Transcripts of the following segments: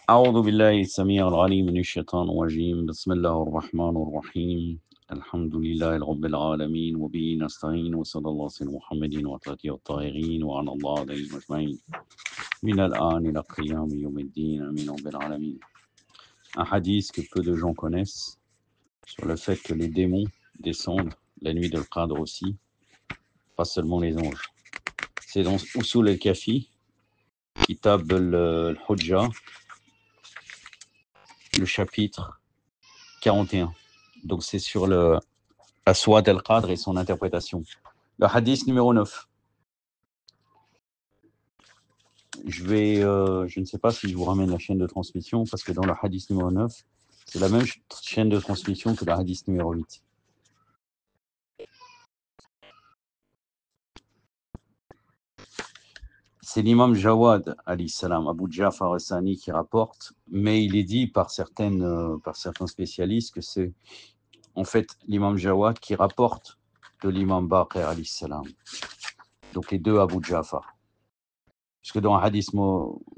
أعوذ بالله السميع العليم من الشيطان الرجيم بسم الله الرحمن الرحيم الحمد لله رب العالمين وبه نستعين وصلى الله على محمد وعلى الطاهرين وعلى الله عليهم أجمعين من الآن إلى قيام يوم الدين آمين رب العالمين. Un hadith que peu de gens connaissent sur le fait que les démons descendent la nuit de l'Qadr aussi, pas seulement les anges. C'est dans Usul al-Kafi, Kitab al-Hujja, le chapitre 41. Donc c'est sur le Aswad al-Qadr et son interprétation. Le hadith numéro 9. Je ne sais pas si je vous ramène la chaîne de transmission, parce que dans le hadith numéro 9, c'est la même chaîne de transmission que le hadith numéro 8. C'est l'imam Jawad, alayhi salam, Abu Ja'far al-Sani, qui rapporte, mais il est dit par certains spécialistes que c'est en fait l'imam Jawad qui rapporte de l'imam Baqir, alayhi salam. Donc les deux Abu Ja'far. Puisque dans le hadith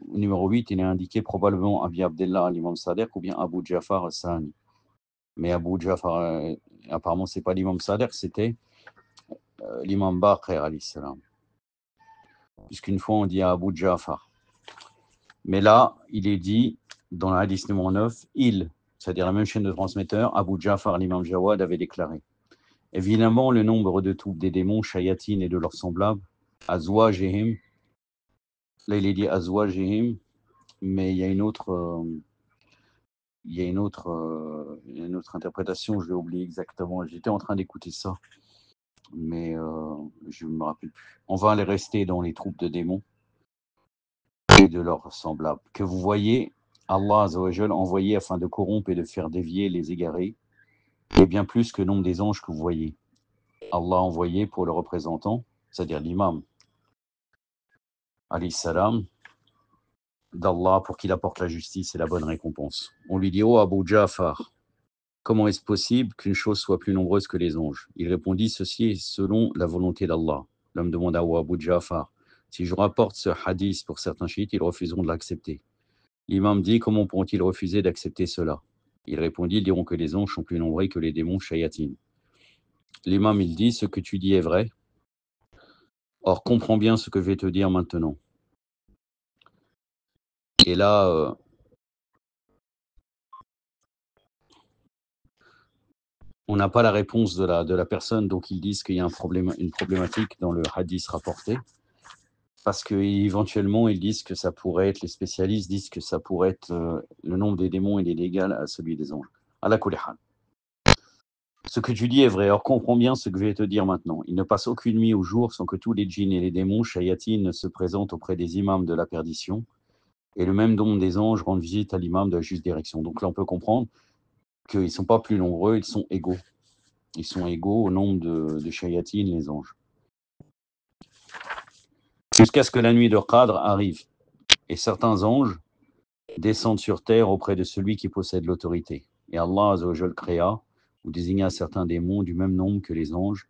numéro 8, il est indiqué probablement Abi Abdullah l'imam Sadiq ou bien Abu Ja'far al-Sani. Mais Abu Ja'far, apparemment, ce n'est pas l'imam Sadiq, c'était l'imam Baqir, alayhi salam. Puisqu'une fois, on dit à Abu Ja'far. Mais là, il est dit, dans le hadith numéro 9, c'est-à-dire la même chaîne de transmetteurs, Abu Ja'far, l'imam Jawad, avait déclaré. Évidemment, le nombre de troupes des démons, shayatines et de leurs semblables, azwajihim, là il est dit azwajihim, mais il y a une autre interprétation, je l'ai oublié exactement. J'étais en train d'écouter ça, mais je ne me rappelle plus. On va aller rester dans les troupes de démons et de leurs semblables, que vous voyez Allah Azzawajal envoyer afin de corrompre et de faire dévier les égarés, et bien plus que le nombre des anges que vous voyez. Allah a envoyé pour le représentant, c'est-à-dire l'imam, alayhi salam, d'Allah pour qu'il apporte la justice et la bonne récompense. On lui dit, oh Abu Ja'far, comment est-ce possible qu'une chose soit plus nombreuse que les anges? Il répondit, ceci est selon la volonté d'Allah. L'homme demanda à Abu Ja'far, si je rapporte ce hadith pour certains chiites, ils refuseront de l'accepter. L'imam dit, comment pourront-ils refuser d'accepter cela? Il répondit, ils diront que les anges sont plus nombreux que les démons shayatines. L'imam, il dit, ce que tu dis est vrai. Or, comprends bien ce que je vais te dire maintenant. Et là, on n'a pas la réponse de la personne, donc ils disent qu'il y a une problématique dans le hadith rapporté. Parce qu'éventuellement, ils disent que ça pourrait être, les spécialistes disent que ça pourrait être, le nombre des démons, il est égal à celui des anges. Ala kulli hal. Ce que tu dis est vrai, or comprends bien ce que je vais te dire maintenant. Il ne passe aucune nuit ou jour sans que tous les djinns et les démons, shayatines, ne se présentent auprès des imams de la perdition, et le même nombre des anges rendent visite à l'imam de la juste direction. Donc là, on peut comprendre qu'ils ne sont pas plus nombreux, ils sont égaux. Ils sont égaux au nombre de shayatines, les anges. Jusqu'à ce que la nuit de Qadr arrive, et certains anges descendent sur terre auprès de celui qui possède l'autorité. Et Allah Azzawajal créa ou désigna certains démons du même nombre que les anges,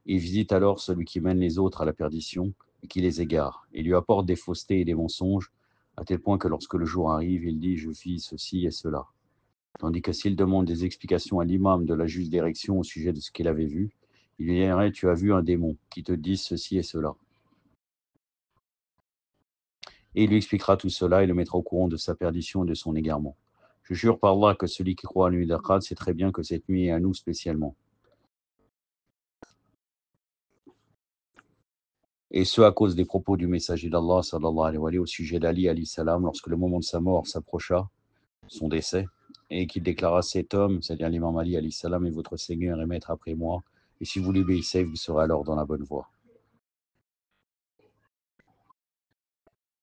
et visite alors celui qui mène les autres à la perdition et qui les égare, et lui apporte des faussetés et des mensonges, à tel point que lorsque le jour arrive, il dit « je fis ceci et cela ». Tandis que s'il demande des explications à l'imam de la juste direction au sujet de ce qu'il avait vu, il lui dirait « tu as vu un démon qui te dit ceci et cela ». Et il lui expliquera tout cela et le mettra au courant de sa perdition et de son égarement. Je jure par Allah que celui qui croit à la nuit d'Aqad sait très bien que cette nuit est à nous spécialement. Et ce à cause des propos du messager d'Allah sallallahu alayhi wa sallam, au sujet d'Ali alayhi salam lorsque le moment de sa mort s'approcha, son décès, et qu'il déclara cet homme, c'est-à-dire l'imam Ali alayhi salam, est votre Seigneur et maître après moi, et si vous l'obéissez, vous serez alors dans la bonne voie.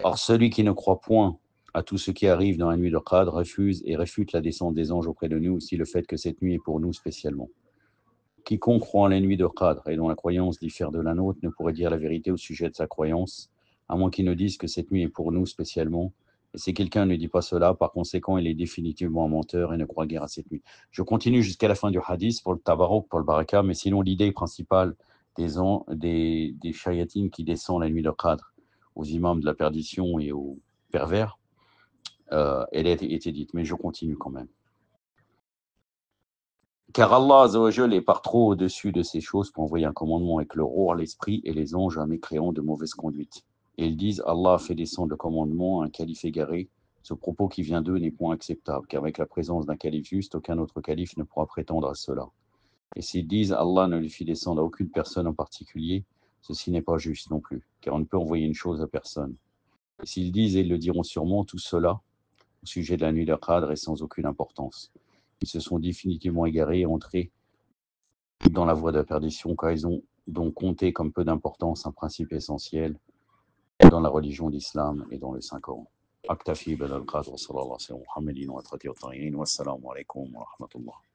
Or, celui qui ne croit point à tout ce qui arrive dans la nuit de Qadr refuse et réfute la descente des anges auprès de nous, aussi le fait que cette nuit est pour nous spécialement. Quiconque croit en la nuit de Qadr et dont la croyance diffère de la nôtre ne pourrait dire la vérité au sujet de sa croyance, à moins qu'il ne dise que cette nuit est pour nous spécialement. Et si quelqu'un ne dit pas cela, par conséquent, il est définitivement un menteur et ne croit guère à cette nuit. Je continue jusqu'à la fin du hadith pour le tabarok, pour le baraka, mais sinon l'idée principale des shayatines qui descendent la nuit de Qadr aux imams de la perdition et aux pervers, elle a été dite, mais je continue quand même. Car Allah Azzawajal est par trop au-dessus de ces choses pour envoyer un commandement avec le roi, l'esprit et les anges à un mécréant de mauvaise conduite. Et ils disent, Allah a fait descendre le commandement à un calife égaré. Ce propos qui vient d'eux n'est point acceptable, car avec la présence d'un calife juste, aucun autre calife ne pourra prétendre à cela. Et s'ils disent, Allah ne lui fit descendre à aucune personne en particulier, ceci n'est pas juste non plus, car on ne peut envoyer une chose à personne. Et s'ils disent, et ils le diront sûrement, tout cela, au sujet de la nuit de Qadr, est sans aucune importance. Ils se sont définitivement égarés et entrés dans la voie de la perdition, car ils ont donc compté comme peu d'importance un principe essentiel dans la religion d'islam et dans les 5 Corans. أكتفي بهذا القدر وصلى الله على محمد وآله وصحبه أجمعين والسلام عليكم ورحمة الله.